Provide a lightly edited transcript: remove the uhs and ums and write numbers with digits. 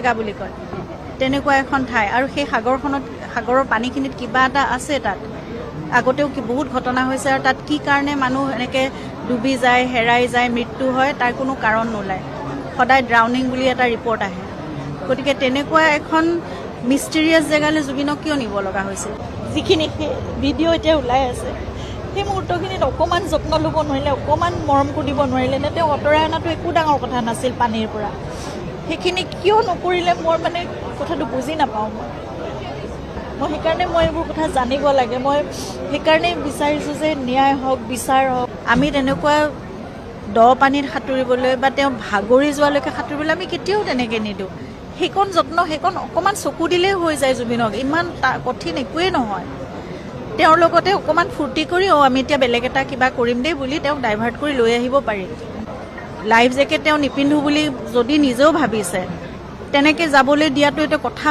জেগা বুলি কয় তেনেকুৱা এখন ঠাই আৰু সেই সাগৰৰ পানীখিনিত কিবা এটা আছে তাত আগতেও বহুত ঘটনা হৈছে আৰু তাত কি কাৰণে মানুহ এনেকৈ ডুবি যায় হেৰাই যায় মৃত্যু হয় তাৰ কোনো কাৰণ নোলায় সদায় ড্ৰাউনিং বুলি এটা ৰিপৰ্ট আহে গতিকে তেনেকুৱা এখন মিষ্টেৰিয়াছ জেগালৈ জুবিনক কিয় নিব লগা হৈছিল যিখিনি ভিডিঅ' এতিয়া ওলাই আছে সেই মুহূৰ্তখিনিত অকণমান যত্ন ল'ব নোৱাৰিলে অকণমান মৰম কৰিব নোৱাৰিলে নে তেওঁ আঁতৰাই অনাটো একো ডাঙৰ কথা নাছিল পানীৰ পৰা সেইখিনি কিয় নকৰিলে মই মানে কথাটো বুজি নাপাওঁ মই সেইকাৰণে মই এইবোৰ কথা জানিব লাগে মই সেইকাৰণেই বিচাৰিছোঁ যে ন্যায় হওক বিচাৰ হওক আমি তেনেকুৱা দ পানীত সাঁতুৰিবলৈ বা তেওঁ ভাগৰি যোৱালৈকে সাঁতুৰিবলৈ আমি কেতিয়াও তেনেকৈ নিদিওঁ সেইকণ যত্ন সেইকণ অকণমান চকু দিলেই হৈ যায় জুবিনক ইমান কঠিন একোৱেই নহয় তেওঁৰ লগতে অকণমান ফূৰ্তি কৰি আমি এতিয়া বেলেগ এটা কিবা কৰিম দেই বুলি তেওঁক ডাইভাৰ্ট কৰি লৈ আহিব পাৰি লাইফ জেকেট তেওঁ নিপিন্ধো বুলি যদি নিজেও ভাবিছে তেনেকৈ যাবলৈ দিয়াটো এটা কথা